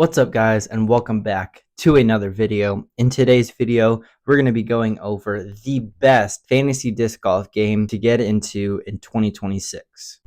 What's up, guys, and welcome back to another video. In today's video, we're going to be going over the best fantasy disc golf game to get into in 2026.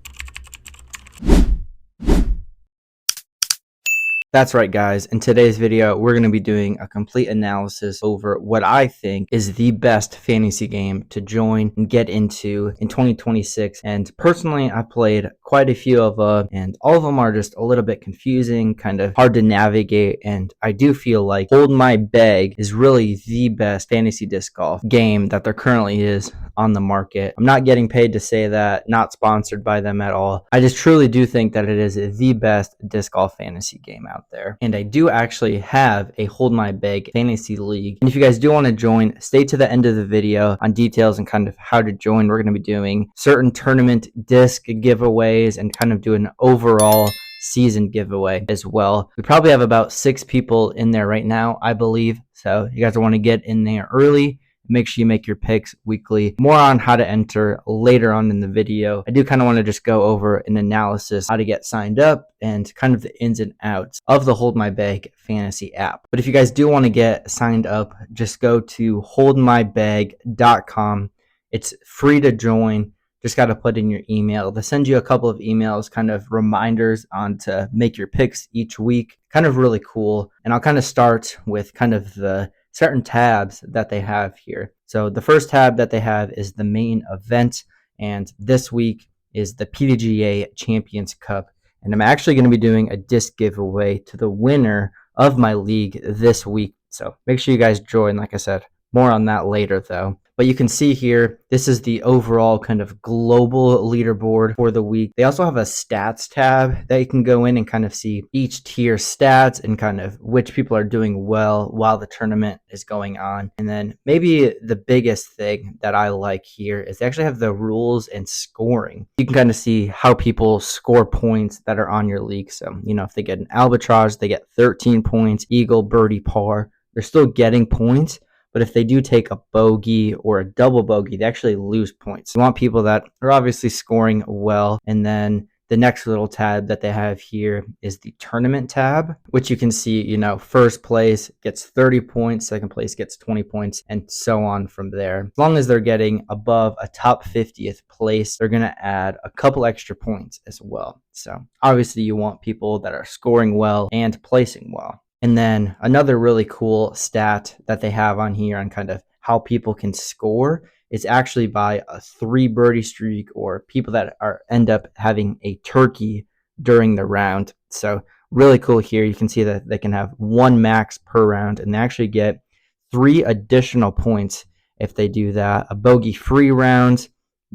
That's right, guys. In today's video, we're going to be doing a complete analysis over what I think is the best fantasy game to join and get into in 2026. And personally, I played quite a few of them, and all of them are just a little bit confusing, kind of hard to navigate. And I do feel like Hold My Bag is really the best fantasy disc golf game that there currently is on the market. I'm not getting paid to say that, not sponsored by them at all. I just truly do think that it is the best disc golf fantasy game out there. And I do actually have a Hold My Bag fantasy league. And if you guys do want to join, stay to the end of the video on details and kind of how to join. We're going to be doing certain tournament disc giveaways and kind of do an overall season giveaway as well. We probably have about 6 people in there right now, I believe. So you guys want to get in there early. Make sure you make your picks weekly. More on how to enter later on in the video. I do kind of want to just go over an analysis, how to get signed up, and kind of the ins and outs of the Hold My Bag fantasy app. But if you guys do want to get signed up, just go to holdmybag.com. It's free to join. Just got to put in your email. They'll send you a couple of emails, kind of reminders on to make your picks each week. Kind of really cool. And I'll kind of start with kind of the certain tabs that they have here. So the first tab that they have is the main event, and this week is the PDGA Champions Cup. And I'm actually going to be doing a disc giveaway to the winner of my league this week. So make sure you guys join. Like I said, more on that later though. But you can see here, this is the overall kind of global leaderboard for the week. They also have a stats tab that you can go in and kind of see each tier stats and kind of which people are doing well while the tournament is going on. And then maybe the biggest thing that I like here is they actually have the rules and scoring. You can kind of see how people score points that are on your league. So, if they get an albatross, they get 13 points, eagle, birdie, par. They're still getting points. But if they do take a bogey or a double bogey, they actually lose points. You want people that are obviously scoring well. And then the next little tab that they have here is the tournament tab, which you can see, first place gets 30 points, second place gets 20 points, and so on from there. As long as they're getting above a top 50th place, they're going to add a couple extra points as well. So obviously you want people that are scoring well and placing well. And then another really cool stat that they have on here on kind of how people can score is actually by a 3 birdie streak or people that end up having a turkey during the round. So really cool here. You can see that they can have 1 max per round and they actually get 3 additional points if they do that. A bogey-free round,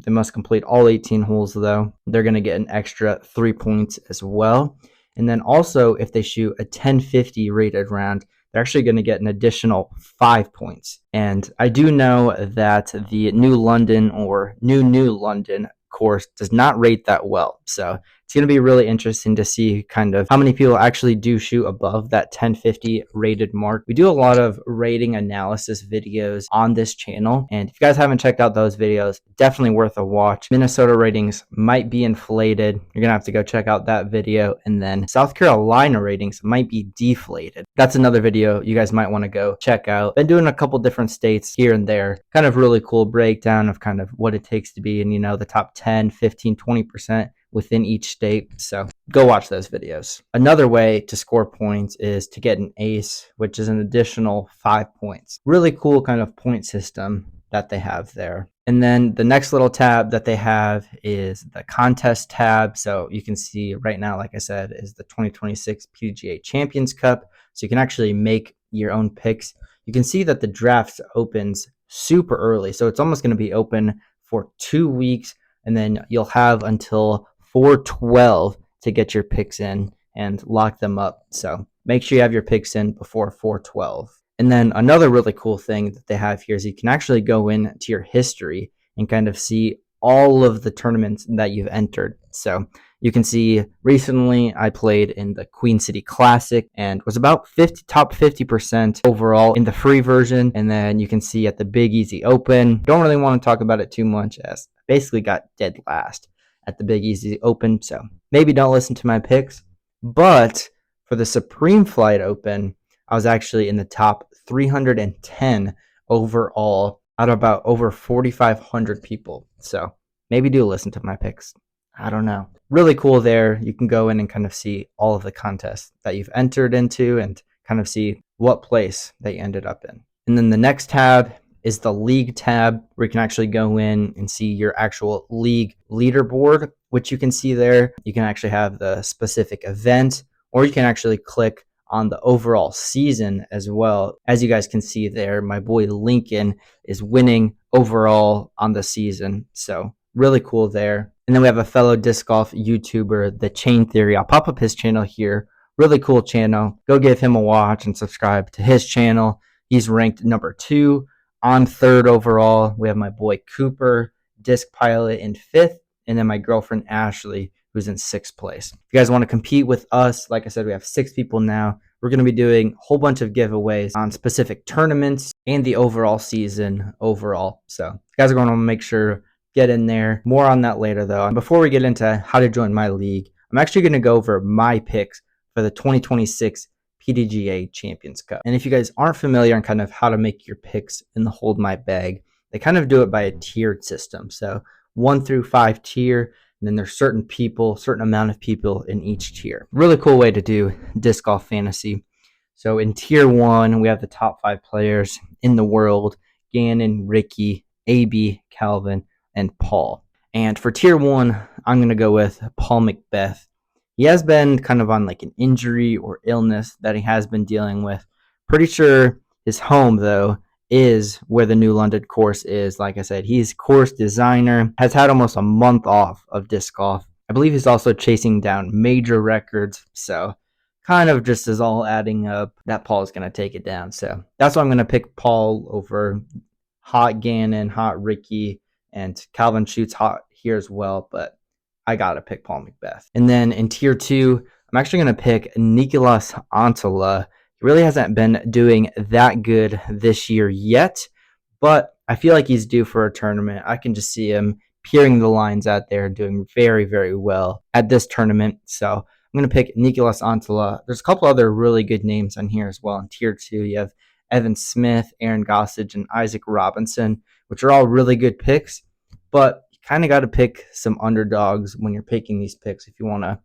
they must complete all 18 holes though. They're going to get an extra 3 points as well. And then also, if they shoot a 1050 rated round, they're actually going to get an additional 5 points. And I do know that the New London or New London course does not rate that well. So it's going to be really interesting to see kind of how many people actually do shoot above that 1050 rated mark. We do a lot of rating analysis videos on this channel. And if you guys haven't checked out those videos, definitely worth a watch. Minnesota ratings might be inflated. You're going to have to go check out that video. And then South Carolina ratings might be deflated. That's another video you guys might want to go check out. Been doing a couple different states here and there. Kind of really cool breakdown of kind of what it takes to be in, the top 10, 15, 20% within each state. So go watch those videos. Another way to score points is to get an ace, which is an additional 5 points. Really cool kind of point system that they have there. And then the next little tab that they have is the contest tab. So you can see right now, like I said, is the 2026 PDGA Champions Cup. So you can actually make your own picks. You can see that the draft opens super early. So it's almost going to be open for 2 weeks. And then you'll have until 4/12 to get your picks in and lock them up. So make sure you have your picks in before 4/12. And then another really cool thing that they have here is you can actually go into your history and kind of see all of the tournaments that you've entered. So you can see recently I played in the Queen City Classic and was about top 50% overall in the free version. And then you can see at the Big Easy Open, don't really want to talk about it too much as I basically got dead last at the Big Easy Open. So maybe don't listen to my picks, but For the Supreme Flight Open, I was actually in the top 310 overall out of about over 4,500 people. So maybe do listen to my picks. I don't know. Really cool there. You can go in and kind of see all of the contests that you've entered into and kind of see what place that you ended up in. And then the next tab is the league tab, where you can actually go in and see your actual league leaderboard, which you can see there. You can actually have the specific event, or you can actually click on the overall season as well. As you guys can see there, my boy Lincoln is winning overall on the season. So really cool there. And then we have a fellow disc golf YouTuber, The Chain Theory. I'll pop up his channel here. Really cool channel. Go give him a watch and subscribe to his channel. He's ranked number 2 on 3rd overall. We have my boy Cooper, Disc Pilot, in 5th. And then my girlfriend Ashley, who's in 6th place. If you guys want to compete with us, like I said, we have 6 people now. We're going to be doing a whole bunch of giveaways on specific tournaments and the overall season overall. So you guys are going to make sure get in there. More on that later though. And before we get into how to join my league, I'm actually going to go over my picks for the 2026 PDGA Champions Cup. And if you guys aren't familiar on kind of how to make your picks in the Hold My Bag, they kind of do it by a tiered system. So 1 through 5 tier, and then there's certain amount of people in each tier. Really cool way to do disc golf fantasy. So in tier 1, we have the top 5 players in the world: Gannon, Ricky, AB, Calvin, and Paul. And for tier 1, I'm going to go with Paul McBeth. He has been kind of on like an injury or illness that he has been dealing with. Pretty sure his home, though, is where the New London course is. Like I said, he's course designer, has had almost a month off of disc golf. I believe he's also chasing down major records. So kind of just is all adding up that Paul is going to take it down. So that's why I'm going to pick Paul over hot Gannon, hot Ricky, and Calvin shoots hot here as well. But I got to pick Paul McBeth. And then in tier 2, I'm actually going to pick Nicolas Antela. He really hasn't been doing that good this year yet, but I feel like he's due for a tournament. I can just see him peering the lines out there, doing very, very well at this tournament. So I'm going to pick Nicolas Antela. There's a couple other really good names on here as well. In tier 2, you have Evan Smith, Aaron Gossage, and Isaac Robinson, which are all really good picks, but you kind of got to pick some underdogs when you're picking these picks if you want to,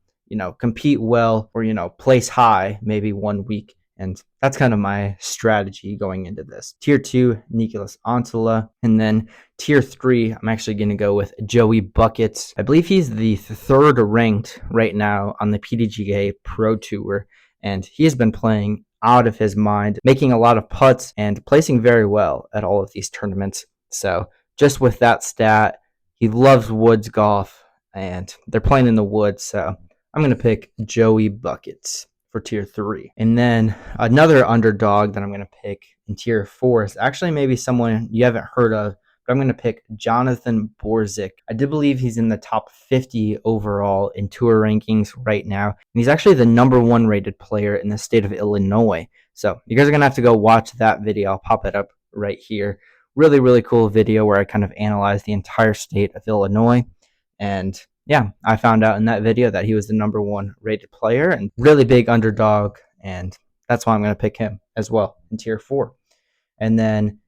compete well or, place high maybe one week. And that's kind of my strategy going into this. Tier 2, Nicolas Antela. And then tier 3, I'm actually going to go with Joey Buckets. I believe he's the 3rd ranked right now on the PDGA Pro Tour. And he has been playing out of his mind, making a lot of putts and placing very well at all of these tournaments. So just with that stat, he loves woods golf and they're playing in the woods. So I'm going to pick Joey Buckets for tier 3. And then another underdog that I'm going to pick in tier 4 is actually maybe someone you haven't heard of, but I'm going to pick Jonathan Borzik. I do believe he's in the top 50 overall in tour rankings right now. And he's actually the number 1 rated player in the state of Illinois. So you guys are going to have to go watch that video. I'll pop it up right here. Really, really cool video where I kind of analyze the entire state of Illinois. And yeah, I found out in that video that he was the number 1 rated player and really big underdog. And that's why I'm going to pick him as well in tier 4. And then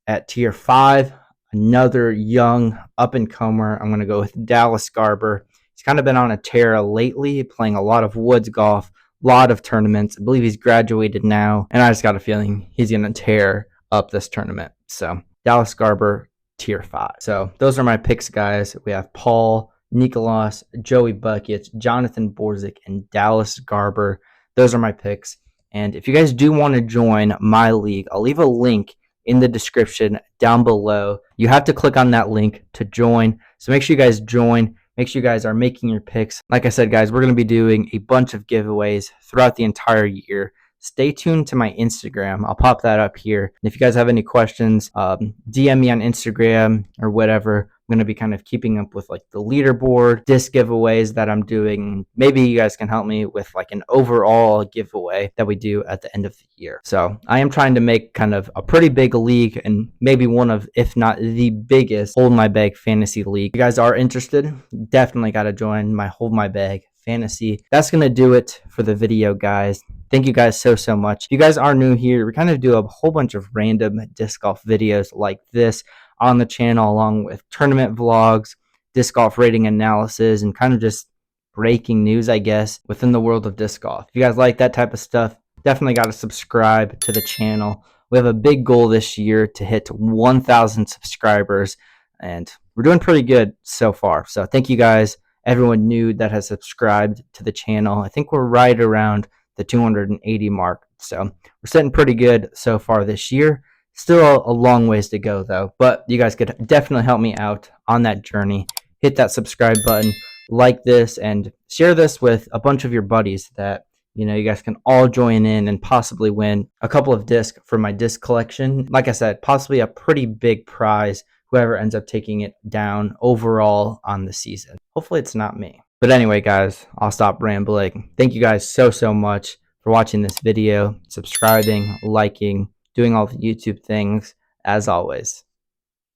at tier 5, another young up-and-comer, I'm going to go with Dallas Garber. He's kind of been on a tear lately, playing a lot of woods golf, a lot of tournaments. I believe he's graduated now, and I just got a feeling he's going to tear up this tournament. So Dallas Garber, tier 5. So those are my picks, guys. We have Paul, Nicolas, Joey Buckets, Jonathan Borzik, and Dallas Garber. Those are my picks. And if you guys do want to join my league, I'll leave a link in the description down below. You have to click on that link to join. So make sure you guys join. Make sure you guys are making your picks. Like I said, guys, we're going to be doing a bunch of giveaways throughout the entire year. Stay tuned to my Instagram. I'll pop that up here. And if you guys have any questions, DM me on Instagram or whatever. going to be kind of keeping up with like the leaderboard, disc giveaways that I'm doing. Maybe you guys can help me with like an overall giveaway that we do at the end of the year. So I am trying to make kind of a pretty big league, and maybe one of, if not the biggest, Hold My Bag fantasy league. If you guys are interested, definitely got to join my Hold My Bag fantasy. That's going to do it for the video, guys. Thank you guys so much. If you guys are new here, we kind of do a whole bunch of random disc golf videos like this on the channel, along with tournament vlogs, disc golf rating analysis, and kind of just breaking news, I guess, within the world of disc golf. If you guys like that type of stuff, definitely got to subscribe to the channel. We have a big goal this year to hit 1,000 subscribers, and we're doing pretty good so far. So thank you guys, everyone new that has subscribed to the channel. I think we're right around the 280 mark. So we're sitting pretty good so far this year. Still a long ways to go though, but you guys could definitely help me out on that journey. Hit that subscribe button, like this, and share this with a bunch of your buddies that you guys can all join in and possibly win a couple of discs for my disc collection. Like I said, possibly a pretty big prize, whoever ends up taking it down overall on the season. Hopefully it's not me. But anyway, guys, I'll stop rambling. Thank you guys so much for watching this video, subscribing, liking, doing all the YouTube things. As always,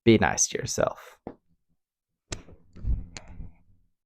be nice to yourself.